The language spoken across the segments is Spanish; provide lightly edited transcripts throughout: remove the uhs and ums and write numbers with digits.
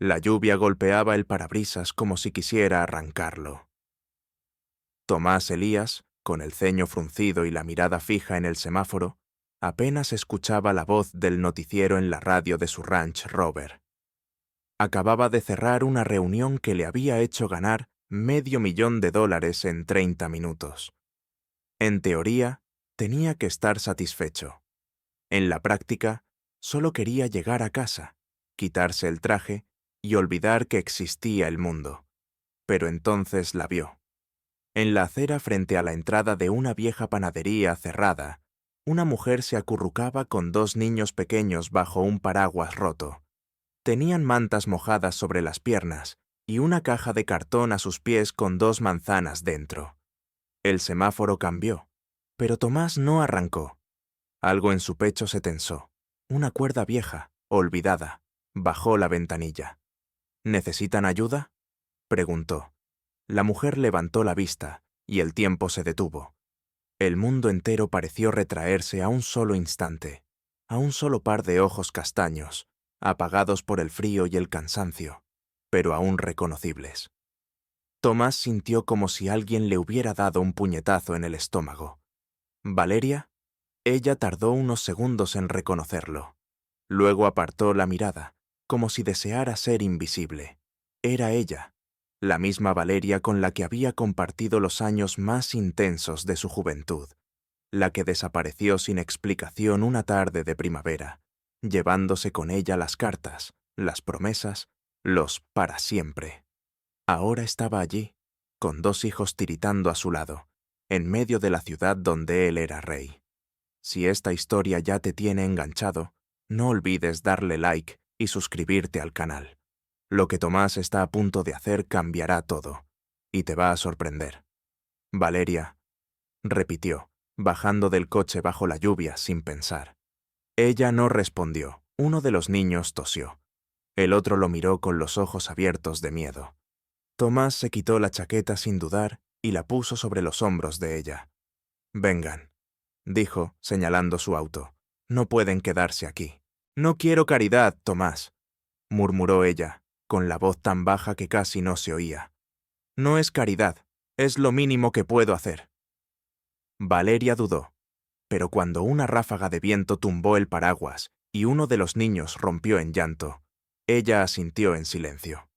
La lluvia golpeaba el parabrisas como si quisiera arrancarlo. Tomás Elías, con el ceño fruncido y la mirada fija en el semáforo, apenas escuchaba la voz del noticiero en la radio de su Range Rover. Acababa de cerrar una reunión que le había hecho ganar $500,000 en 30 minutos. En teoría, tenía que estar satisfecho. En la práctica, solo quería llegar a casa, quitarse el traje y olvidar que existía el mundo. Pero entonces la vio. En la acera frente a la entrada de una vieja panadería cerrada, una mujer se acurrucaba con dos niños pequeños bajo un paraguas roto. Tenían mantas mojadas sobre las piernas y una caja de cartón a sus pies con 2 manzanas dentro. El semáforo cambió, pero Tomás no arrancó. Algo en su pecho se tensó. Una cuerda vieja, olvidada, bajó la ventanilla. ¿Necesitan ayuda?, preguntó. La mujer levantó la vista y el tiempo se detuvo. El mundo entero pareció retraerse a un solo instante, a un solo par de ojos castaños, apagados por el frío y el cansancio, pero aún reconocibles. Tomás sintió como si alguien le hubiera dado un puñetazo en el estómago. ¿Valeria? Ella tardó unos segundos en reconocerlo. Luego apartó la mirada, como si deseara ser invisible. Era ella, la misma Valeria con la que había compartido los años más intensos de su juventud, la que desapareció sin explicación una tarde de primavera, llevándose con ella las cartas, las promesas, los para siempre. Ahora estaba allí, con 2 hijos tiritando a su lado, en medio de la ciudad donde él era rey. Si esta historia ya te tiene enganchado, no olvides darle like y suscribirte al canal. Lo que Tomás está a punto de hacer cambiará todo, y te va a sorprender. Valeria, repitió, bajando del coche bajo la lluvia sin pensar. Ella no respondió. Uno de los niños tosió. El otro lo miró con los ojos abiertos de miedo. Tomás se quitó la chaqueta sin dudar y la puso sobre los hombros de ella. «Vengan», dijo, señalando su auto. «No pueden quedarse aquí». «No quiero caridad, Tomás», murmuró ella, con la voz tan baja que casi no se oía. «No es caridad, es lo mínimo que puedo hacer». Valeria dudó, pero cuando una ráfaga de viento tumbó el paraguas y uno de los niños rompió en llanto, ella asintió en silencio.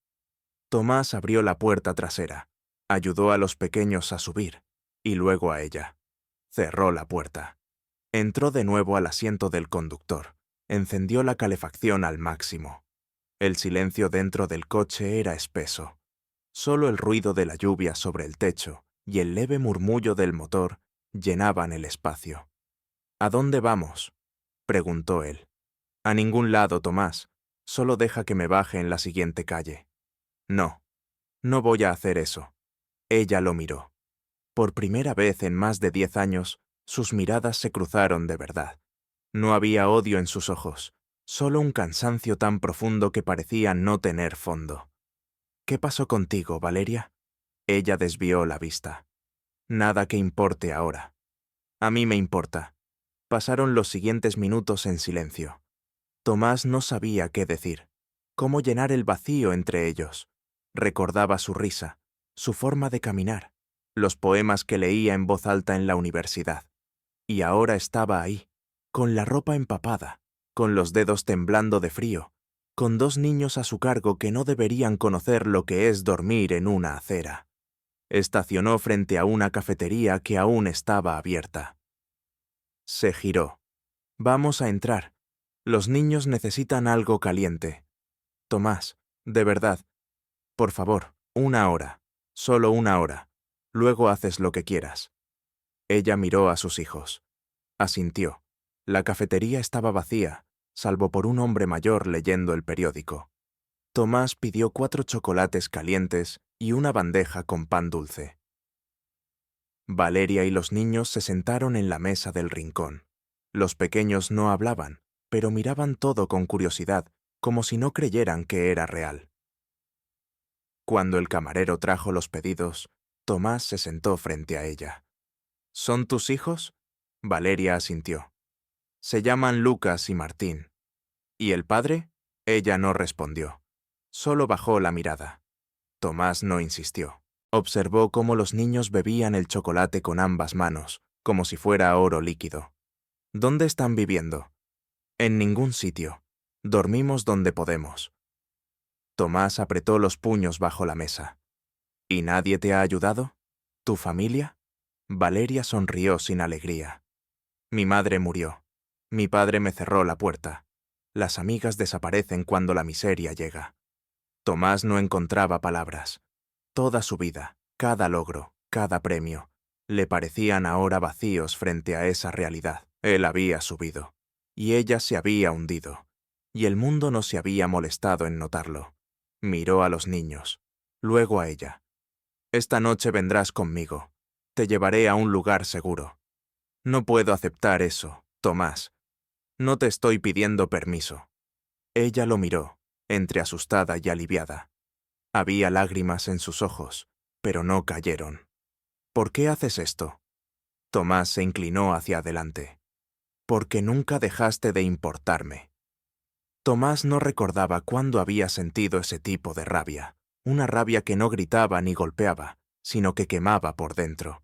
Tomás abrió la puerta trasera, ayudó a los pequeños a subir, y luego a ella. Cerró la puerta. Entró de nuevo al asiento del conductor, encendió la calefacción al máximo. El silencio dentro del coche era espeso. Solo el ruido de la lluvia sobre el techo y el leve murmullo del motor llenaban el espacio. «¿A dónde vamos?», preguntó él. «A ningún lado, Tomás. Solo deja que me baje en la siguiente calle». «No, no voy a hacer eso». Ella lo miró. Por primera vez en más de 10 años, sus miradas se cruzaron de verdad. No había odio en sus ojos, solo un cansancio tan profundo que parecía no tener fondo. «¿Qué pasó contigo, Valeria?». Ella desvió la vista. «Nada que importe ahora». «A mí me importa». Pasaron los siguientes minutos en silencio. Tomás no sabía qué decir, cómo llenar el vacío entre ellos. Recordaba su risa, su forma de caminar, los poemas que leía en voz alta en la universidad. Y ahora estaba ahí, con la ropa empapada, con los dedos temblando de frío, con 2 niños a su cargo que no deberían conocer lo que es dormir en una acera. Estacionó frente a una cafetería que aún estaba abierta. Se giró. «Vamos a entrar. Los niños necesitan algo caliente. Tomás, de verdad. Por favor, 1 hora. Solo 1 hora. Luego haces lo que quieras». Ella miró a sus hijos. Asintió. La cafetería estaba vacía, salvo por un hombre mayor leyendo el periódico. Tomás pidió 4 chocolates calientes y una bandeja con pan dulce. Valeria y los niños se sentaron en la mesa del rincón. Los pequeños no hablaban, pero miraban todo con curiosidad, como si no creyeran que era real. Cuando el camarero trajo los pedidos, Tomás se sentó frente a ella. «¿Son tus hijos?». Valeria asintió. «Se llaman Lucas y Martín». «¿Y el padre?». Ella no respondió. Solo bajó la mirada. Tomás no insistió. Observó cómo los niños bebían el chocolate con ambas manos, como si fuera oro líquido. ¿Dónde están viviendo? En ningún sitio. Dormimos donde podemos. Tomás apretó los puños bajo la mesa. ¿Y nadie te ha ayudado? ¿Tu familia? Valeria sonrió sin alegría. Mi madre murió. Mi padre me cerró la puerta. Las amigas desaparecen cuando la miseria llega. Tomás no encontraba palabras. Toda su vida, cada logro, cada premio, le parecían ahora vacíos frente a esa realidad. Él había subido, y ella se había hundido, y el mundo no se había molestado en notarlo. Miró a los niños, luego a ella. Esta noche vendrás conmigo. Te llevaré a un lugar seguro. No puedo aceptar eso, Tomás. No te estoy pidiendo permiso. Ella lo miró, entre asustada y aliviada. Había lágrimas en sus ojos, pero no cayeron. ¿Por qué haces esto? Tomás se inclinó hacia adelante. Porque nunca dejaste de importarme. Tomás no recordaba cuándo había sentido ese tipo de rabia, una rabia que no gritaba ni golpeaba, sino que quemaba por dentro.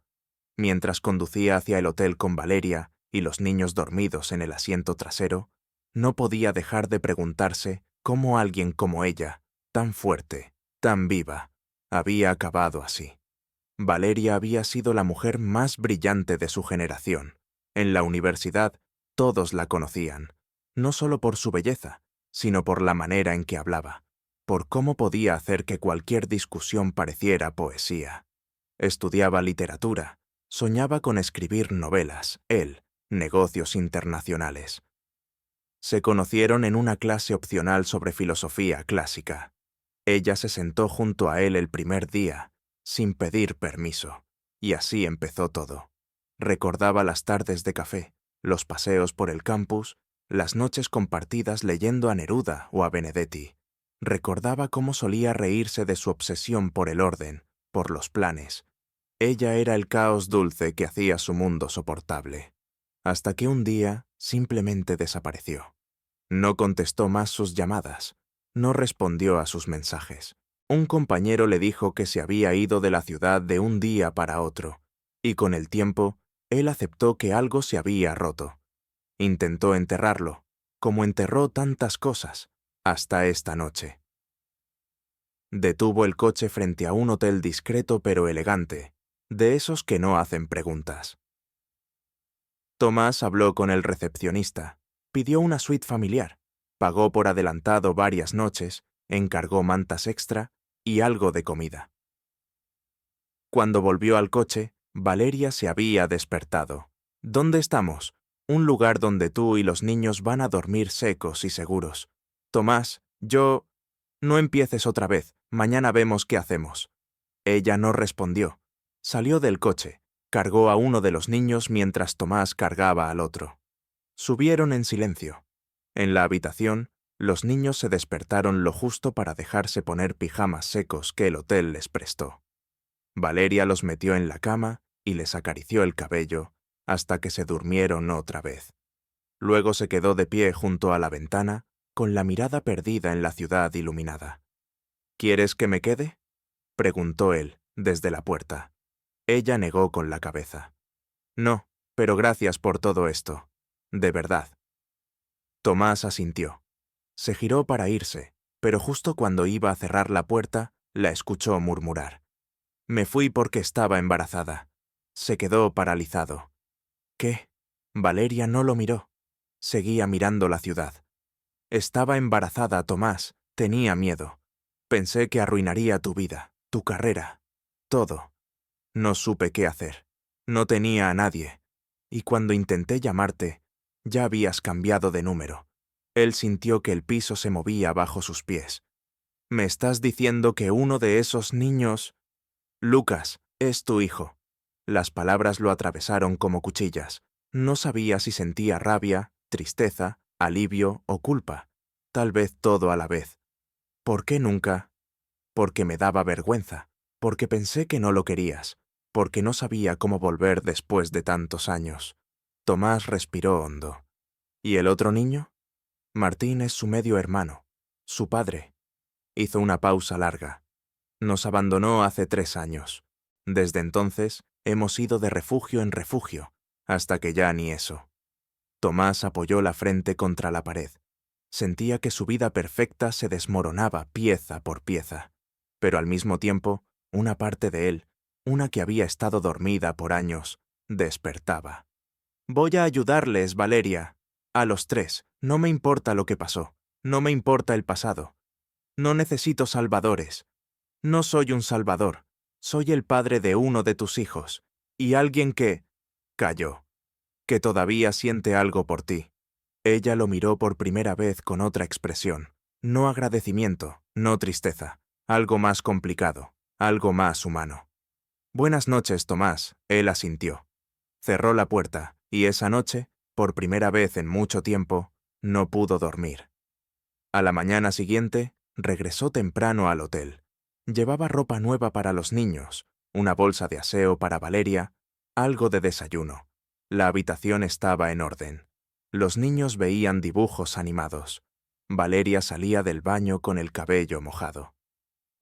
Mientras conducía hacia el hotel con Valeria y los niños dormidos en el asiento trasero, no podía dejar de preguntarse cómo alguien como ella, tan fuerte, tan viva, había acabado así. Valeria había sido la mujer más brillante de su generación. En la universidad, todos la conocían, no solo por su belleza, sino por la manera en que hablaba, por cómo podía hacer que cualquier discusión pareciera poesía. Estudiaba literatura, soñaba con escribir novelas, él, negocios internacionales. Se conocieron en una clase opcional sobre filosofía clásica. Ella se sentó junto a él el primer día, sin pedir permiso, y así empezó todo. Recordaba las tardes de café, los paseos por el campus, las noches compartidas leyendo a Neruda o a Benedetti. Recordaba cómo solía reírse de su obsesión por el orden, por los planes. Ella era el caos dulce que hacía su mundo soportable. Hasta que un día simplemente desapareció. No contestó más sus llamadas, no respondió a sus mensajes. Un compañero le dijo que se había ido de la ciudad de un día para otro, y con el tiempo, él aceptó que algo se había roto. Intentó enterrarlo, como enterró tantas cosas, hasta esta noche. Detuvo el coche frente a un hotel discreto pero elegante, de esos que no hacen preguntas. Tomás habló con el recepcionista, pidió una suite familiar, pagó por adelantado varias noches, encargó mantas extra y algo de comida. Cuando volvió al coche, Valeria se había despertado. ¿Dónde estamos? Un lugar donde tú y los niños van a dormir secos y seguros. Tomás, yo... No empieces otra vez, mañana vemos qué hacemos. Ella no respondió. Salió del coche, cargó a uno de los niños mientras Tomás cargaba al otro. Subieron en silencio. En la habitación, los niños se despertaron lo justo para dejarse poner pijamas secos que el hotel les prestó. Valeria los metió en la cama y les acarició el cabello hasta que se durmieron otra vez. Luego se quedó de pie junto a la ventana, con la mirada perdida en la ciudad iluminada. ¿Quieres que me quede?, preguntó él, desde la puerta. Ella negó con la cabeza. No, pero gracias por todo esto. De verdad. Tomás asintió. Se giró para irse, pero justo cuando iba a cerrar la puerta, la escuchó murmurar. Me fui porque estaba embarazada. Se quedó paralizado. ¿Qué? Valeria no lo miró. Seguía mirando la ciudad. Estaba embarazada, Tomás. Tenía miedo. Pensé que arruinaría tu vida, tu carrera, todo. No supe qué hacer. No tenía a nadie. Y cuando intenté llamarte, ya habías cambiado de número. Él sintió que el piso se movía bajo sus pies. ¿Me estás diciendo que uno de esos niños... Lucas, es tu hijo? Las palabras lo atravesaron como cuchillas. No sabía si sentía rabia, tristeza, alivio o culpa. Tal vez todo a la vez. ¿Por qué nunca? Porque me daba vergüenza, porque pensé que no lo querías, porque no sabía cómo volver después de tantos años. Tomás respiró hondo. ¿Y el otro niño? Martín es su medio hermano, su padre. Hizo una pausa larga. Nos abandonó hace 3 años. Desde entonces hemos ido de refugio en refugio, hasta que ya ni eso. Tomás apoyó la frente contra la pared. Sentía que su vida perfecta se desmoronaba pieza por pieza, pero al mismo tiempo, una parte de él, una que había estado dormida por años, despertaba. Voy a ayudarles, Valeria. A los 3. No me importa lo que pasó. No me importa el pasado. No necesito salvadores. No soy un salvador. Soy el padre de uno de tus hijos. Y alguien que... Calló. Que todavía siente algo por ti. Ella lo miró por primera vez con otra expresión. No agradecimiento, no tristeza. Algo más complicado. Algo más humano. Buenas noches, Tomás. Él asintió. Cerró la puerta, y esa noche, por primera vez en mucho tiempo, no pudo dormir. A la mañana siguiente, regresó temprano al hotel. Llevaba ropa nueva para los niños, una bolsa de aseo para Valeria, algo de desayuno. La habitación estaba en orden. Los niños veían dibujos animados. Valeria salía del baño con el cabello mojado.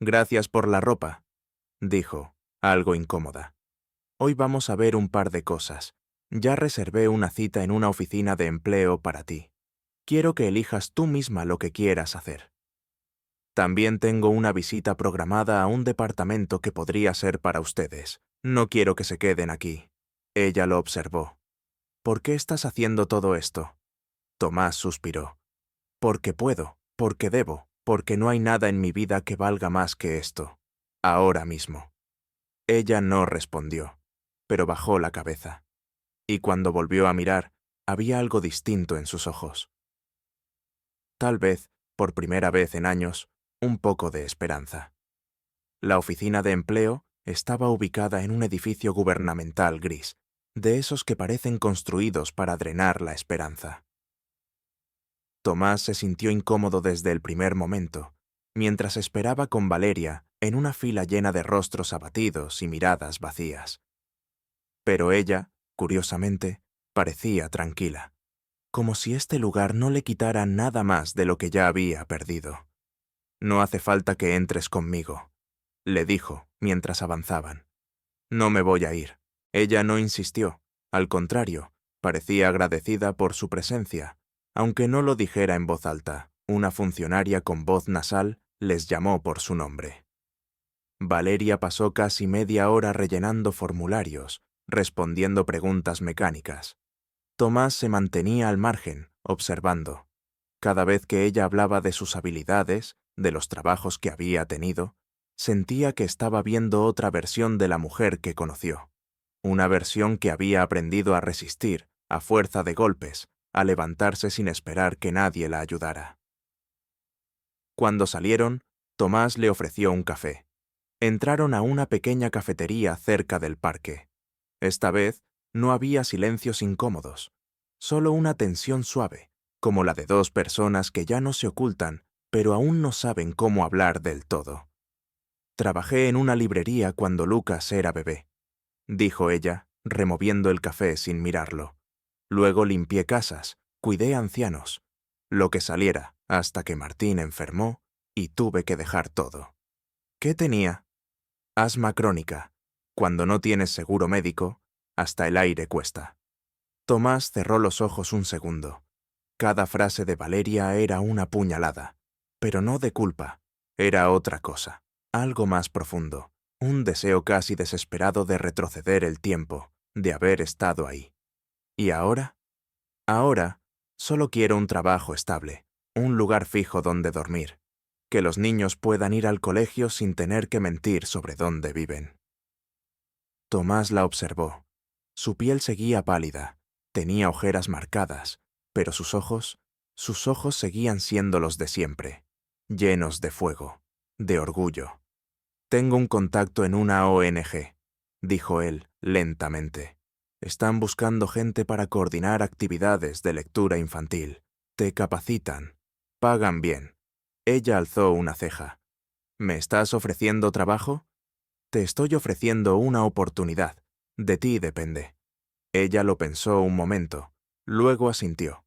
«Gracias por la ropa», dijo, algo incómoda. «Hoy vamos a ver un par de cosas. Ya reservé una cita en una oficina de empleo para ti. Quiero que elijas tú misma lo que quieras hacer. También tengo una visita programada a un departamento que podría ser para ustedes. No quiero que se queden aquí». Ella lo observó. «¿Por qué estás haciendo todo esto?» Tomás suspiró. «Porque puedo, porque debo, porque no hay nada en mi vida que valga más que esto. Ahora mismo». Ella no respondió, pero bajó la cabeza. Y cuando volvió a mirar, había algo distinto en sus ojos. Tal vez, por primera vez en años, un poco de esperanza. La oficina de empleo estaba ubicada en un edificio gubernamental gris, de esos que parecen construidos para drenar la esperanza. Tomás se sintió incómodo desde el primer momento, mientras esperaba con Valeria en una fila llena de rostros abatidos y miradas vacías. Pero ella, curiosamente, parecía tranquila, como si este lugar no le quitara nada más de lo que ya había perdido. «No hace falta que entres conmigo», le dijo mientras avanzaban. «No me voy a ir». Ella no insistió, al contrario, parecía agradecida por su presencia, aunque no lo dijera en voz alta. Una funcionaria con voz nasal les llamó por su nombre. Valeria pasó casi media hora rellenando formularios, respondiendo preguntas mecánicas. Tomás se mantenía al margen, observando. Cada vez que ella hablaba de sus habilidades, de los trabajos que había tenido, sentía que estaba viendo otra versión de la mujer que conoció. Una versión que había aprendido a resistir, a fuerza de golpes, a levantarse sin esperar que nadie la ayudara. Cuando salieron, Tomás le ofreció un café. Entraron a una pequeña cafetería cerca del parque. Esta vez no había silencios incómodos, solo una tensión suave, como la de dos personas que ya no se ocultan, pero aún no saben cómo hablar del todo. «Trabajé en una librería cuando Lucas era bebé», dijo ella, removiendo el café sin mirarlo. «Luego limpié casas, cuidé ancianos, lo que saliera, hasta que Martín enfermó y tuve que dejar todo». «¿Qué tenía?» «Asma crónica. Cuando no tienes seguro médico, hasta el aire cuesta». Tomás cerró los ojos un segundo. Cada frase de Valeria era una puñalada, pero no de culpa. Era otra cosa, algo más profundo, un deseo casi desesperado de retroceder el tiempo, de haber estado ahí. ¿Y ahora? Ahora, solo quiero un trabajo estable, un lugar fijo donde dormir, que los niños puedan ir al colegio sin tener que mentir sobre dónde viven. Tomás la observó. Su piel seguía pálida, tenía ojeras marcadas, pero sus ojos seguían siendo los de siempre, llenos de fuego, de orgullo. «Tengo un contacto en una ONG», dijo él lentamente. «Están buscando gente para coordinar actividades de lectura infantil. Te capacitan. Pagan bien». Ella alzó una ceja. «¿Me estás ofreciendo trabajo?» «Te estoy ofreciendo una oportunidad. De ti depende». Ella lo pensó un momento, luego asintió.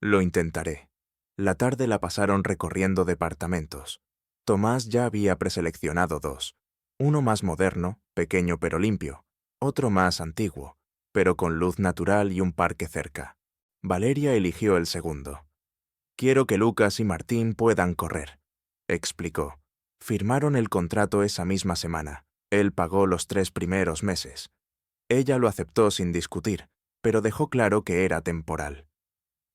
«Lo intentaré». La tarde la pasaron recorriendo departamentos. Tomás ya había preseleccionado dos, uno más moderno, pequeño pero limpio, otro más antiguo, pero con luz natural y un parque cerca. Valeria eligió el segundo. «Quiero que Lucas y Martín puedan correr», explicó. Firmaron el contrato esa misma semana. Él pagó los 3 primeros meses. Ella lo aceptó sin discutir, pero dejó claro que era temporal.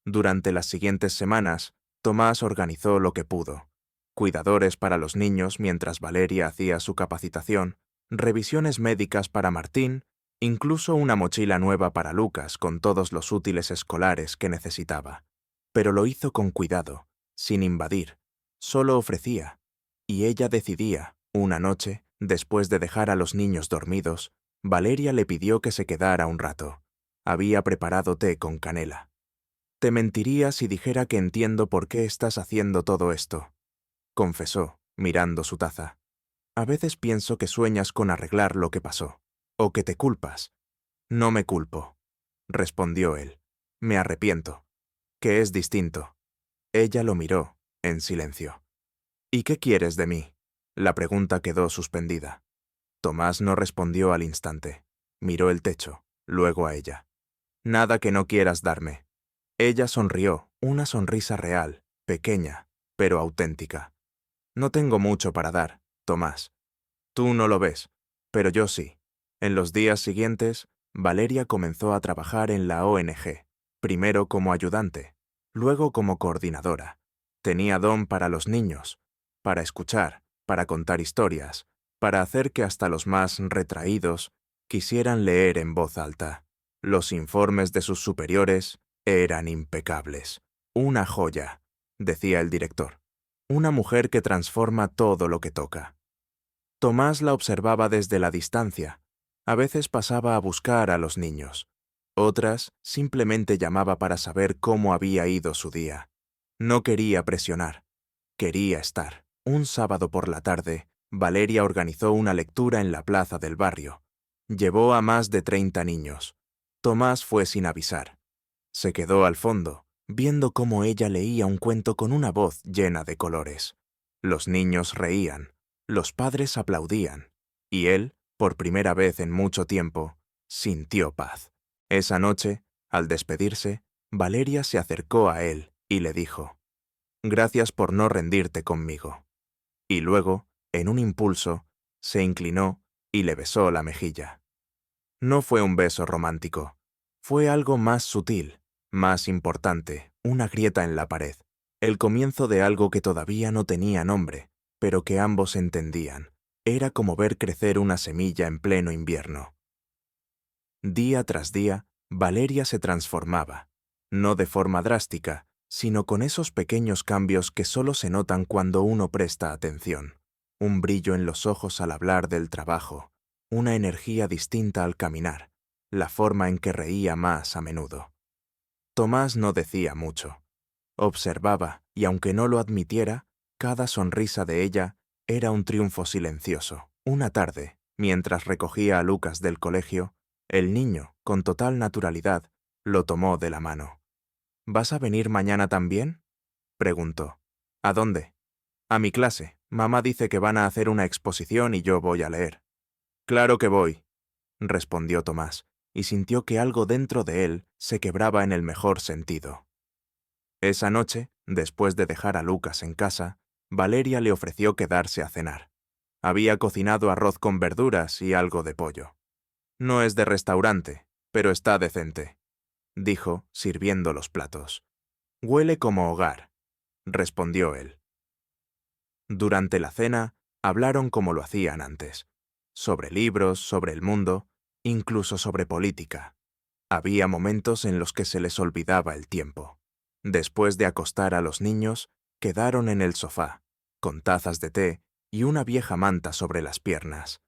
Durante las siguientes semanas, Tomás organizó lo que pudo. Cuidadores para los niños mientras Valeria hacía su capacitación, revisiones médicas para Martín, incluso una mochila nueva para Lucas con todos los útiles escolares que necesitaba. Pero lo hizo con cuidado, sin invadir. Solo ofrecía. Y ella decidía, una noche, después de dejar a los niños dormidos, Valeria le pidió que se quedara un rato. Había preparado té con canela. «Te mentiría si dijera que entiendo por qué estás haciendo todo esto», confesó, mirando su taza. «A veces pienso que sueñas con arreglar lo que pasó, o que te culpas». «No me culpo», respondió él. «Me arrepiento, que es distinto». Ella lo miró, en silencio. «¿Y qué quieres de mí?». La pregunta quedó suspendida. Tomás no respondió al instante. Miró el techo, luego a ella. «Nada que no quieras darme». Ella sonrió, una sonrisa real, pequeña, pero auténtica. «No tengo mucho para dar, Tomás. Tú no lo ves, pero yo sí». En los días siguientes, Valeria comenzó a trabajar en la ONG, primero como ayudante, luego como coordinadora. Tenía don para los niños, para escuchar, para contar historias, para hacer que hasta los más retraídos quisieran leer en voz alta. Los informes de sus superiores eran impecables. «Una joya», decía el director. «Una mujer que transforma todo lo que toca». Tomás la observaba desde la distancia. A veces pasaba a buscar a los niños. Otras simplemente llamaba para saber cómo había ido su día. No quería presionar. Quería estar. Un sábado por la tarde, Valeria organizó una lectura en la plaza del barrio. Llevó a más de 30 niños. Tomás fue sin avisar. Se quedó al fondo, viendo cómo ella leía un cuento con una voz llena de colores. Los niños reían, los padres aplaudían, y él, por primera vez en mucho tiempo, sintió paz. Esa noche, al despedirse, Valeria se acercó a él y le dijo: «Gracias por no rendirte conmigo». Y luego, en un impulso, se inclinó y le besó la mejilla. No fue un beso romántico, fue algo más sutil, más importante, una grieta en la pared, el comienzo de algo que todavía no tenía nombre, pero que ambos entendían. Era como ver crecer una semilla en pleno invierno. Día tras día, Valeria se transformaba, no de forma drástica, sino con esos pequeños cambios que solo se notan cuando uno presta atención. Un brillo en los ojos al hablar del trabajo, una energía distinta al caminar, la forma en que reía más a menudo. Tomás no decía mucho. Observaba, y aunque no lo admitiera, cada sonrisa de ella era un triunfo silencioso. Una tarde, mientras recogía a Lucas del colegio, el niño, con total naturalidad, lo tomó de la mano. «¿Vas a venir mañana también?», preguntó. «¿A dónde?». «A mi clase. Mamá dice que van a hacer una exposición y yo voy a leer». «Claro que voy», respondió Tomás, y sintió que algo dentro de él se quebraba en el mejor sentido. Esa noche, después de dejar a Lucas en casa, Valeria le ofreció quedarse a cenar. Había cocinado arroz con verduras y algo de pollo. «No es de restaurante, pero está decente», dijo, sirviendo los platos. «Huele como hogar», respondió él. Durante la cena, hablaron como lo hacían antes, sobre libros, sobre el mundo, incluso sobre política. Había momentos en los que se les olvidaba el tiempo. Después de acostar a los niños, quedaron en el sofá, con tazas de té y una vieja manta sobre las piernas.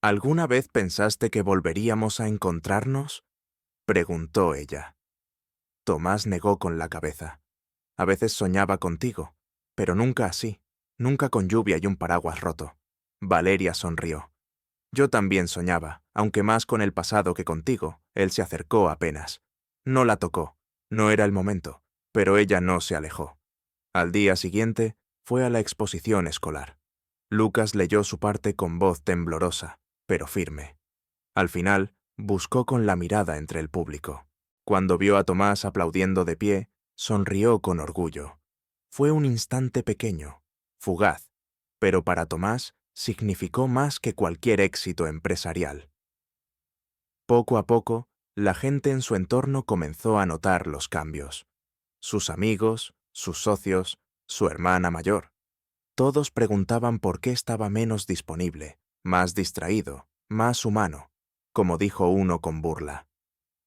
«¿Alguna vez pensaste que volveríamos a encontrarnos?», preguntó ella. Tomás negó con la cabeza. «A veces soñaba contigo, pero nunca así, nunca con lluvia y un paraguas roto». Valeria sonrió. «Yo también soñaba, aunque más con el pasado que contigo». Él se acercó apenas. No la tocó, no era el momento, pero ella no se alejó. Al día siguiente, fue a la exposición escolar. Lucas leyó su parte con voz temblorosa, pero firme. Al final, buscó con la mirada entre el público. Cuando vio a Tomás aplaudiendo de pie, sonrió con orgullo. Fue un instante pequeño, fugaz, pero para Tomás significó más que cualquier éxito empresarial. Poco a poco, la gente en su entorno comenzó a notar los cambios. Sus amigos, sus socios, su hermana mayor. Todos preguntaban por qué estaba menos disponible, más distraído, más humano, como dijo uno con burla.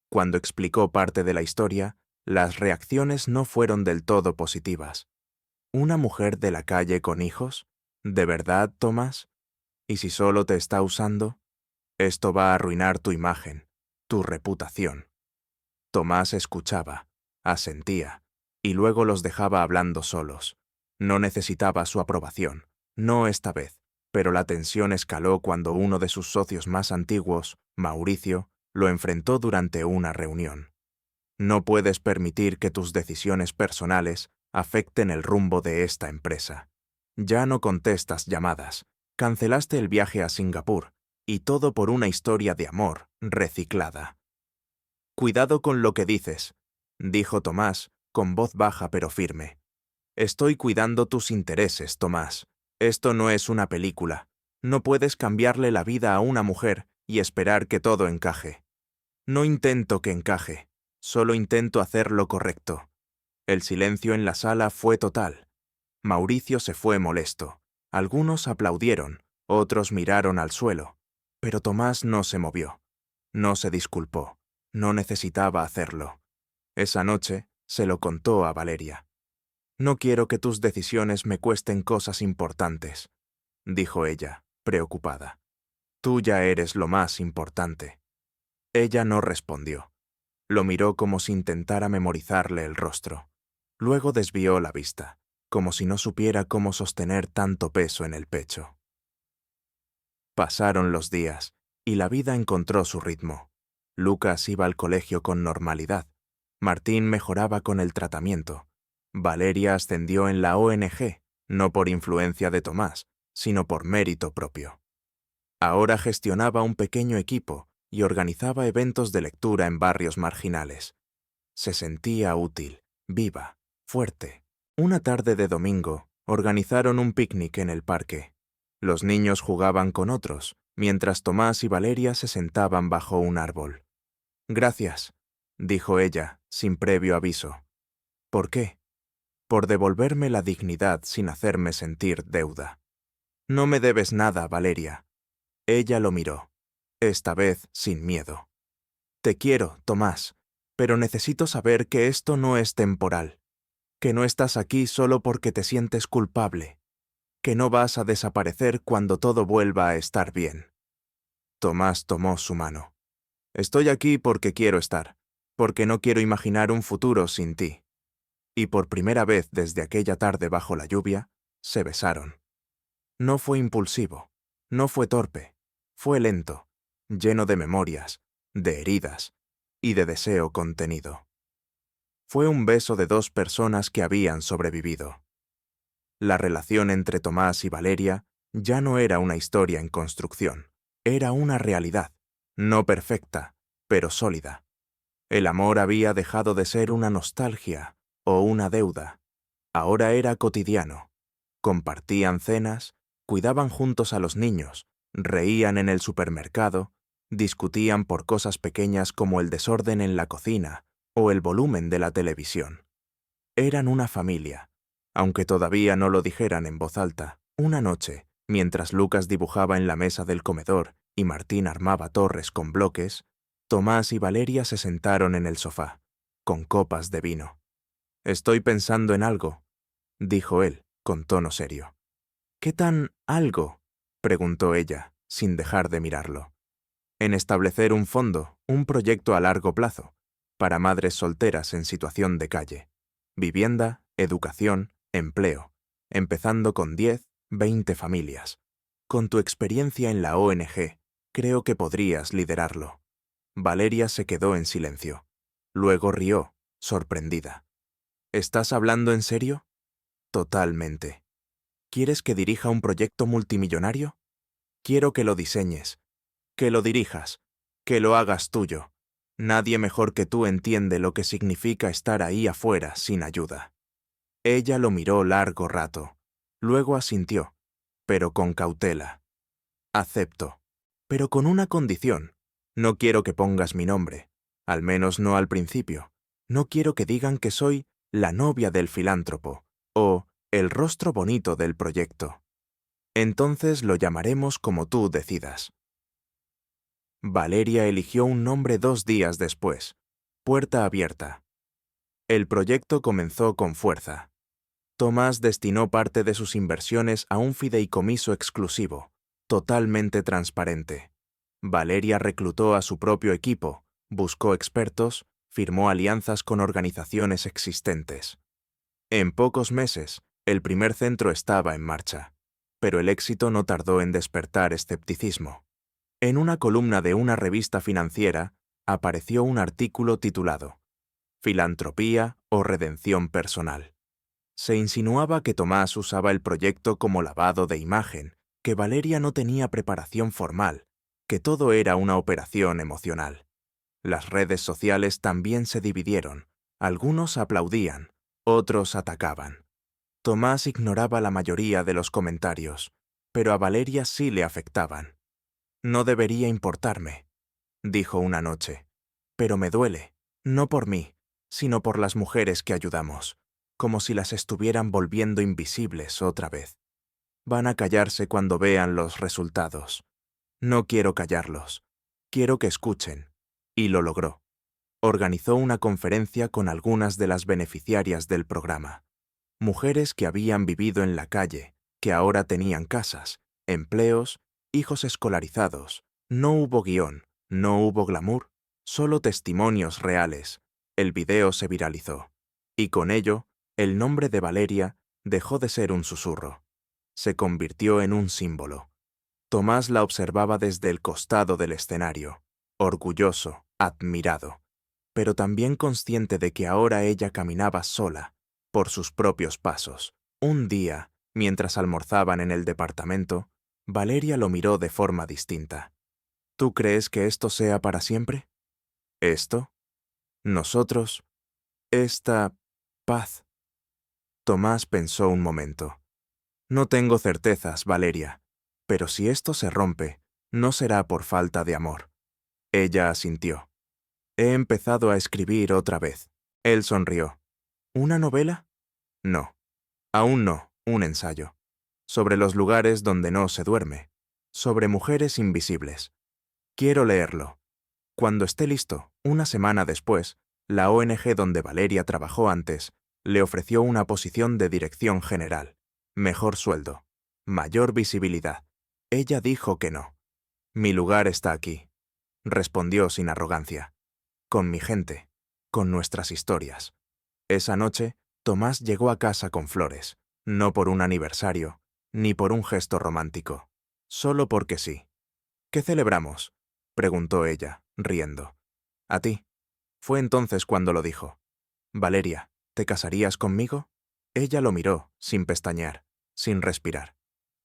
Cuando explicó parte de la historia, las reacciones no fueron del todo positivas. ¿Una mujer de la calle con hijos? ¿De verdad, Tomás? ¿Y si solo te está usando? Esto va a arruinar tu imagen, tu reputación. Tomás escuchaba, asentía, y luego los dejaba hablando solos. No necesitaba su aprobación, no esta vez, pero la tensión escaló cuando uno de sus socios más antiguos, Mauricio, lo enfrentó durante una reunión. No puedes permitir que tus decisiones personales afecten el rumbo de esta empresa. Ya no contestas llamadas, cancelaste el viaje a Singapur, y todo por una historia de amor reciclada. Cuidado con lo que dices, dijo Tomás, con voz baja pero firme. Estoy cuidando tus intereses, Tomás. Esto no es una película. No puedes cambiarle la vida a una mujer y esperar que todo encaje. No intento que encaje, solo intento hacer lo correcto. El silencio en la sala fue total. Mauricio se fue molesto. Algunos aplaudieron, otros miraron al suelo, pero Tomás no se movió. No se disculpó. No necesitaba hacerlo. Esa noche se lo contó a Valeria. No quiero que tus decisiones me cuesten cosas importantes, dijo ella, preocupada. Tú ya eres lo más importante. Ella no respondió. Lo miró como si intentara memorizarle el rostro. Luego desvió la vista, como si no supiera cómo sostener tanto peso en el pecho. Pasaron los días, y la vida encontró su ritmo. Lucas iba al colegio con normalidad. Martín mejoraba con el tratamiento. Valeria ascendió en la ONG, no por influencia de Tomás, sino por mérito propio. Ahora gestionaba un pequeño equipo y organizaba eventos de lectura en barrios marginales. Se sentía útil, viva, fuerte. Una tarde de domingo, organizaron un picnic en el parque. Los niños jugaban con otros, mientras Tomás y Valeria se sentaban bajo un árbol. Gracias, dijo ella, sin previo aviso. ¿Por qué? Por devolverme la dignidad sin hacerme sentir deuda. No me debes nada, Valeria. Ella lo miró, esta vez sin miedo. Te quiero, Tomás, pero necesito saber que esto no es temporal, que no estás aquí solo porque te sientes culpable, que no vas a desaparecer cuando todo vuelva a estar bien. Tomás tomó su mano. Estoy aquí porque quiero estar, porque no quiero imaginar un futuro sin ti. Y por primera vez desde aquella tarde bajo la lluvia, se besaron. No fue impulsivo, no fue torpe, fue lento, lleno de memorias, de heridas y de deseo contenido. Fue un beso de dos personas que habían sobrevivido. La relación entre Tomás y Valeria ya no era una historia en construcción, era una realidad, no perfecta, pero sólida. El amor había dejado de ser una nostalgia o una deuda. Ahora era cotidiano. Compartían cenas, cuidaban juntos a los niños, reían en el supermercado, discutían por cosas pequeñas como el desorden en la cocina o el volumen de la televisión. Eran una familia, aunque todavía no lo dijeran en voz alta. Una noche, mientras Lucas dibujaba en la mesa del comedor y Martín armaba torres con bloques, Tomás y Valeria se sentaron en el sofá, con copas de vino. «Estoy pensando en algo», dijo él, con tono serio. «¿Qué tan algo?», preguntó ella, sin dejar de mirarlo. «En establecer un fondo, un proyecto a largo plazo, para madres solteras en situación de calle. Vivienda, educación, empleo, empezando con 10, 20 familias. Con tu experiencia en la ONG, creo que podrías liderarlo». Valeria se quedó en silencio. Luego rió, sorprendida. «¿Estás hablando en serio?» «Totalmente. ¿Quieres que dirija un proyecto multimillonario? Quiero que lo diseñes, que lo dirijas, que lo hagas tuyo. Nadie mejor que tú entiende lo que significa estar ahí afuera sin ayuda. Ella lo miró largo rato. Luego asintió, pero con cautela. Acepto, pero con una condición. No quiero que pongas mi nombre, al menos no al principio. No quiero que digan que soy la novia del filántropo o el rostro bonito del proyecto. Entonces lo llamaremos como tú decidas. Valeria eligió un nombre 2 días después. Puerta abierta. El proyecto comenzó con fuerza. Tomás destinó parte de sus inversiones a un fideicomiso exclusivo, totalmente transparente. Valeria reclutó a su propio equipo, buscó expertos, firmó alianzas con organizaciones existentes. En pocos meses, el primer centro estaba en marcha, pero el éxito no tardó en despertar escepticismo. En una columna de una revista financiera apareció un artículo titulado «Filantropía o redención personal». Se insinuaba que Tomás usaba el proyecto como lavado de imagen, que Valeria no tenía preparación formal, que todo era una operación emocional. Las redes sociales también se dividieron. Algunos aplaudían, otros atacaban. Tomás ignoraba la mayoría de los comentarios, pero a Valeria sí le afectaban. «No debería importarme», dijo una noche, «pero me duele, no por mí, sino por las mujeres que ayudamos, como si las estuvieran volviendo invisibles otra vez. Van a callarse cuando vean los resultados. No quiero callarlos, quiero que escuchen». Y lo logró. Organizó una conferencia con algunas de las beneficiarias del programa. Mujeres que habían vivido en la calle, que ahora tenían casas, empleos, hijos escolarizados. No hubo guión, no hubo glamour, solo testimonios reales. El video se viralizó. Y con ello, el nombre de Valeria dejó de ser un susurro. Se convirtió en un símbolo. Tomás la observaba desde el costado del escenario, orgulloso, admirado, pero también consciente de que ahora ella caminaba sola, por sus propios pasos. Un día, mientras almorzaban en el departamento, Valeria lo miró de forma distinta. «¿Tú crees que esto sea para siempre? ¿Esto? ¿Nosotros? ¿Esta paz?» Tomás pensó un momento. «No tengo certezas, Valeria, pero si esto se rompe, no será por falta de amor». Ella asintió. «He empezado a escribir otra vez». Él sonrió. «¿Una novela?» «No. Aún no, un ensayo. Sobre los lugares donde no se duerme. Sobre mujeres invisibles. Quiero leerlo. Cuando esté listo, una semana después, la ONG donde Valeria trabajó antes le ofreció una posición de dirección general, mejor sueldo, mayor visibilidad. Ella dijo que no. «Mi lugar está aquí», respondió sin arrogancia. «Con mi gente, con nuestras historias». Esa noche, Tomás llegó a casa con flores, no por un aniversario, ni por un gesto romántico, solo porque sí. «¿Qué celebramos?», preguntó ella, riendo. «A ti». Fue entonces cuando lo dijo. «Valeria, ¿te casarías conmigo?» Ella lo miró, sin pestañear, sin respirar.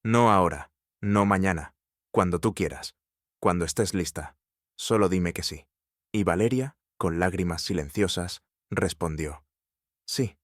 «No ahora, no mañana, cuando tú quieras, cuando estés lista. Solo dime que sí». Y Valeria, con lágrimas silenciosas, respondió. «Sí».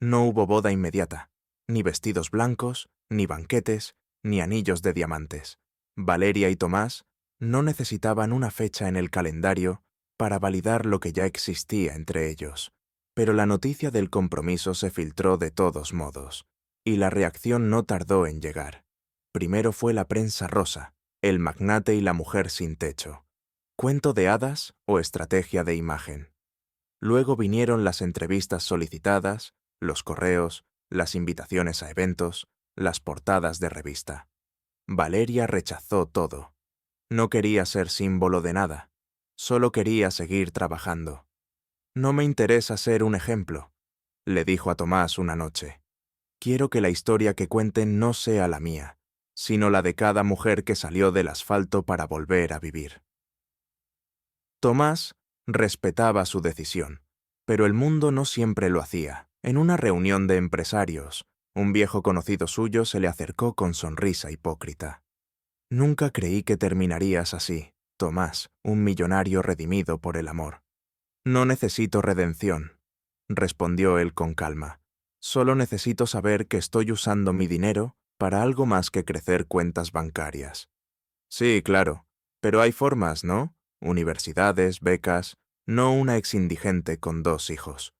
No hubo boda inmediata, ni vestidos blancos, ni banquetes, ni anillos de diamantes. Valeria y Tomás no necesitaban una fecha en el calendario para validar lo que ya existía entre ellos. Pero la noticia del compromiso se filtró de todos modos, y la reacción no tardó en llegar. Primero fue la prensa rosa, el magnate y la mujer sin techo. ¿Cuento de hadas o estrategia de imagen? Luego vinieron las entrevistas solicitadas, los correos, las invitaciones a eventos, las portadas de revista. Valeria rechazó todo. No quería ser símbolo de nada, solo quería seguir trabajando. «No me interesa ser un ejemplo», le dijo a Tomás una noche. «Quiero que la historia que cuenten no sea la mía, sino la de cada mujer que salió del asfalto para volver a vivir». Tomás respetaba su decisión, pero el mundo no siempre lo hacía. En una reunión de empresarios, Un viejo conocido suyo se le acercó con sonrisa hipócrita. Nunca creí que terminarías así, Tomás, un millonario redimido por el amor. No necesito redención, respondió él con calma. Solo necesito saber que estoy usando mi dinero para algo más que crecer cuentas bancarias. Sí, claro, pero hay formas, ¿no? Universidades, becas, no una exindigente con 2 hijos.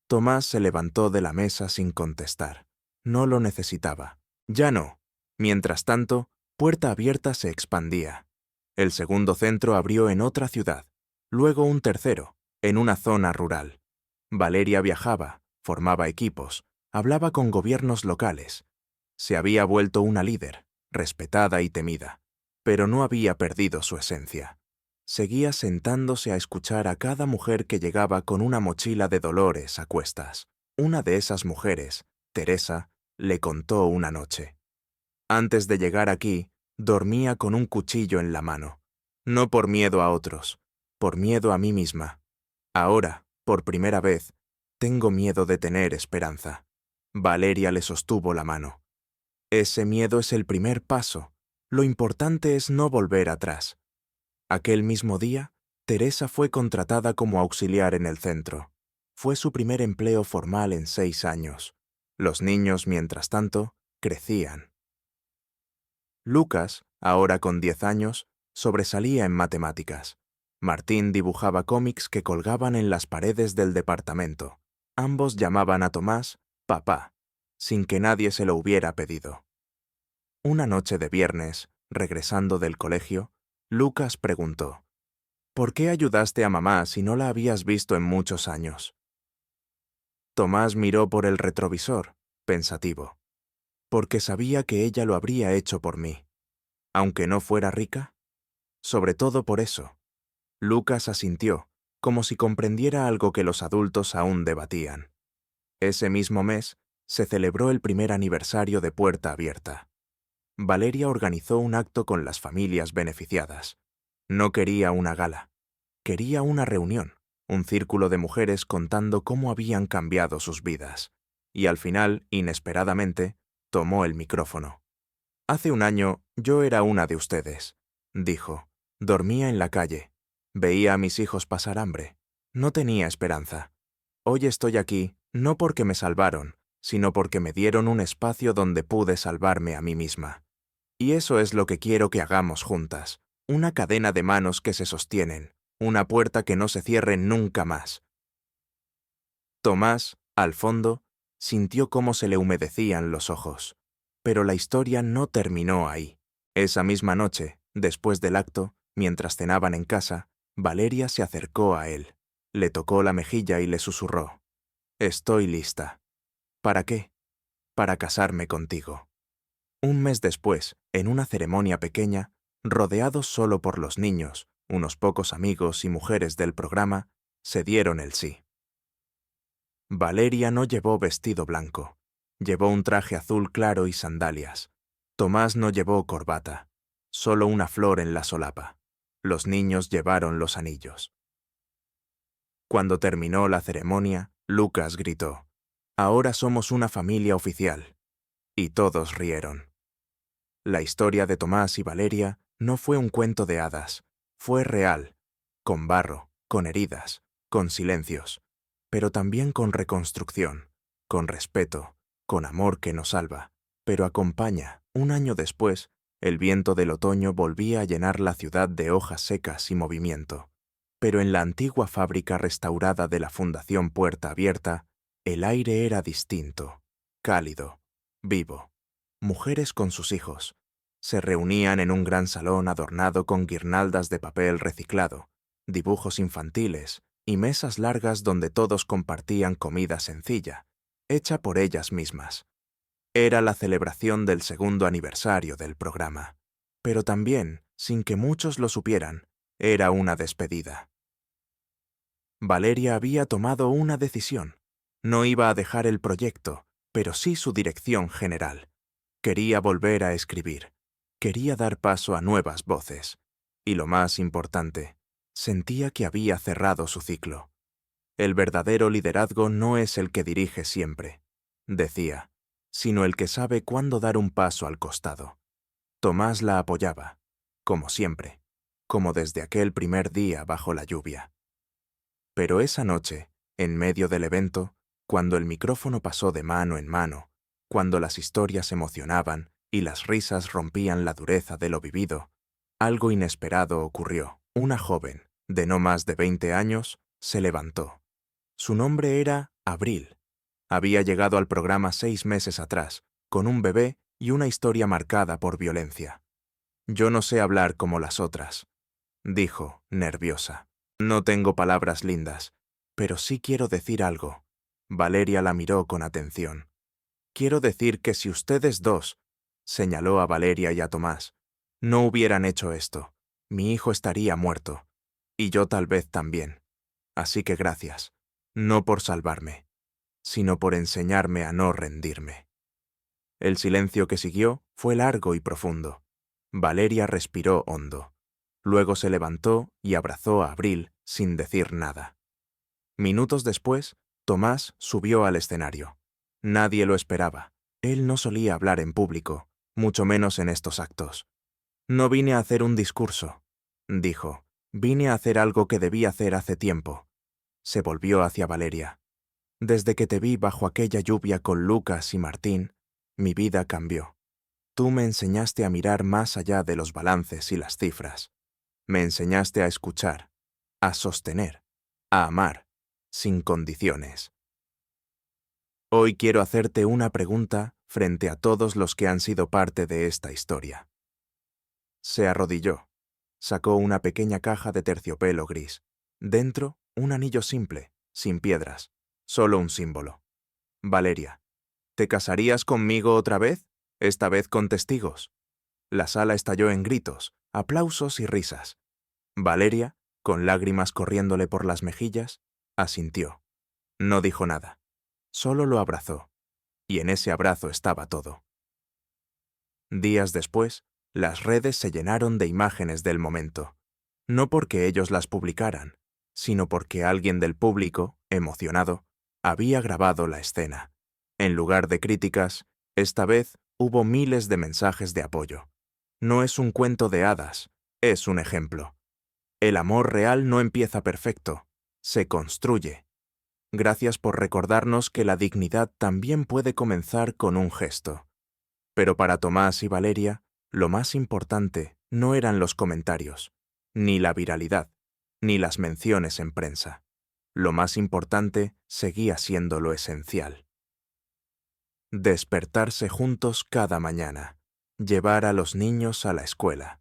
Tomás se levantó de la mesa sin contestar. No lo necesitaba. Ya no. Mientras tanto, Puerta Abierta se expandía. El segundo centro abrió en otra ciudad, luego un tercero, en una zona rural. Valeria viajaba, formaba equipos, hablaba con gobiernos locales. Se había vuelto una líder, respetada y temida, pero no había perdido su esencia. Seguía sentándose a escuchar a cada mujer que llegaba con una mochila de dolores a cuestas. Una de esas mujeres, Teresa, le contó una noche. Antes de llegar aquí, dormía con un cuchillo en la mano. No por miedo a otros, por miedo a mí misma. Ahora, por primera vez, tengo miedo de tener esperanza. Valeria le sostuvo la mano. Ese miedo es el primer paso. Lo importante es no volver atrás. Aquel mismo día, Teresa fue contratada como auxiliar en el centro. Fue su primer empleo formal en 6 años. Los niños, mientras tanto, crecían. Lucas, ahora con 10 años, sobresalía en matemáticas. Martín dibujaba cómics que colgaban en las paredes del departamento. Ambos llamaban a Tomás papá, sin que nadie se lo hubiera pedido. Una noche de viernes, regresando del colegio, Lucas preguntó: ¿por qué ayudaste a mamá si no la habías visto en muchos años? Tomás miró por el retrovisor, pensativo. Porque sabía que ella lo habría hecho por mí. Aunque no fuera rica. Sobre todo por eso. Lucas asintió, como si comprendiera algo que los adultos aún debatían. Ese mismo mes, se celebró el primer aniversario de Puerta Abierta. Valeria organizó un acto con las familias beneficiadas. No quería una gala. Quería una reunión, un círculo de mujeres contando cómo habían cambiado sus vidas. Y al final, inesperadamente, tomó el micrófono. Hace un año yo era una de ustedes, dijo. Dormía en la calle. Veía a mis hijos pasar hambre. No tenía esperanza. Hoy estoy aquí, no porque me salvaron, sino porque me dieron un espacio donde pude salvarme a mí misma. Y eso es lo que quiero que hagamos juntas. Una cadena de manos que se sostienen, una puerta que no se cierre nunca más. Tomás, al fondo, sintió cómo se le humedecían los ojos. Pero la historia no terminó ahí. Esa misma noche, después del acto, mientras cenaban en casa, Valeria se acercó a él. Le tocó la mejilla y le susurró: «Estoy lista». «¿Para qué?» «Para casarme contigo». Un mes después, en una ceremonia pequeña, rodeados solo por los niños, unos pocos amigos y mujeres del programa, se dieron el sí. Valeria no llevó vestido blanco. Llevó un traje azul claro y sandalias. Tomás no llevó corbata, solo una flor en la solapa. Los niños llevaron los anillos. Cuando terminó la ceremonia, Lucas gritó: «Ahora somos una familia oficial». Y todos rieron. La historia de Tomás y Valeria no fue un cuento de hadas, fue real, con barro, con heridas, con silencios, pero también con reconstrucción, con respeto, con amor que nos salva. Pero acompaña, un año después, el viento del otoño volvía a llenar la ciudad de hojas secas y movimiento. Pero en la antigua fábrica restaurada de la Fundación Puerta Abierta, el aire era distinto, cálido, vivo. Mujeres con sus hijos se reunían en un gran salón adornado con guirnaldas de papel reciclado, dibujos infantiles y mesas largas donde todos compartían comida sencilla, hecha por ellas mismas. Era la celebración del segundo aniversario del programa, pero también, sin que muchos lo supieran, era una despedida. Valeria había tomado una decisión. No iba a dejar el proyecto, pero sí su dirección general. Quería volver a escribir. Quería dar paso a nuevas voces. Y lo más importante, sentía que había cerrado su ciclo. El verdadero liderazgo no es el que dirige siempre, decía. sino el que sabe cuándo dar un paso al costado. Tomás la apoyaba, como siempre, como desde aquel primer día bajo la lluvia. Pero esa noche, en medio del evento, cuando el micrófono pasó de mano en mano, cuando las historias emocionaban y las risas rompían la dureza de lo vivido, algo inesperado ocurrió. Una joven, de no más de 20 años, se levantó. Su nombre era Abril. Había llegado al programa 6 meses atrás, con un bebé y una historia marcada por violencia. «Yo no sé hablar como las otras», dijo, nerviosa. «No tengo palabras lindas, pero sí quiero decir algo». Valeria la miró con atención. «Quiero decir que si ustedes dos», señaló a Valeria y a Tomás, «no hubieran hecho esto, mi hijo estaría muerto, y yo tal vez también. Así que gracias, no por salvarme, sino por enseñarme a no rendirme». El silencio que siguió fue largo y profundo. Valeria respiró hondo. Luego se levantó y abrazó a Abril sin decir nada. Minutos después, Tomás subió al escenario. Nadie lo esperaba. Él no solía hablar en público, mucho menos en estos actos. «No vine a hacer un discurso», dijo. «Vine a hacer algo que debí hacer hace tiempo». Se volvió hacia Valeria. «Desde que te vi bajo aquella lluvia con Lucas y Martín, mi vida cambió. Tú me enseñaste a mirar más allá de los balances y las cifras. Me enseñaste a escuchar, a sostener, a amar, sin condiciones. Hoy quiero hacerte una pregunta frente a todos los que han sido parte de esta historia». Se arrodilló. Sacó una pequeña caja de terciopelo gris. Dentro, un anillo simple, sin piedras, solo un símbolo. «Valeria, ¿te casarías conmigo otra vez? Esta vez con testigos». La sala estalló en gritos, aplausos y risas. Valeria, con lágrimas corriéndole por las mejillas, asintió. No dijo nada. Solo lo abrazó. Y en ese abrazo estaba todo. Días después, las redes se llenaron de imágenes del momento. No porque ellos las publicaran, sino porque alguien del público, emocionado, había grabado la escena. En lugar de críticas, esta vez hubo miles de mensajes de apoyo. No es un cuento de hadas, es un ejemplo. El amor real no empieza perfecto, se construye. Gracias por recordarnos que la dignidad también puede comenzar con un gesto. Pero para Tomás y Valeria, lo más importante no eran los comentarios, ni la viralidad, ni las menciones en prensa. Lo más importante seguía siendo lo esencial. Despertarse juntos cada mañana, llevar a los niños a la escuela,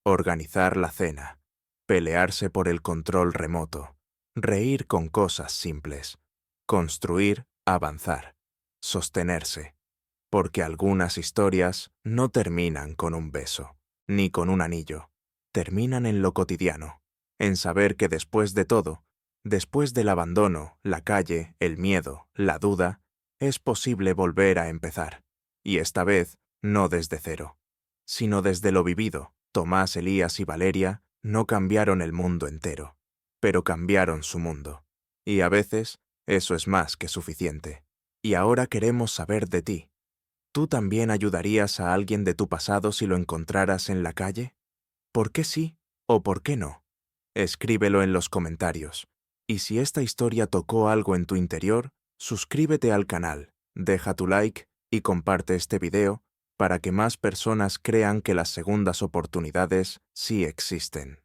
organizar la cena, pelearse por el control remoto, reír con cosas simples, construir, avanzar, sostenerse, porque algunas historias no terminan con un beso, ni con un anillo, terminan en lo cotidiano, en saber que después de todo, después del abandono, la calle, el miedo, la duda, es posible volver a empezar, y esta vez no desde cero, sino desde lo vivido. Tomás, Elías y Valeria no cambiaron el mundo entero, pero cambiaron su mundo. Y a veces eso es más que suficiente. Y ahora queremos saber de ti. ¿Tú también ayudarías a alguien de tu pasado si lo encontraras en la calle? ¿Por qué sí o por qué no? Escríbelo en los comentarios. Y si esta historia tocó algo en tu interior, suscríbete al canal, deja tu like y comparte este video para que más personas crean que las segundas oportunidades sí existen.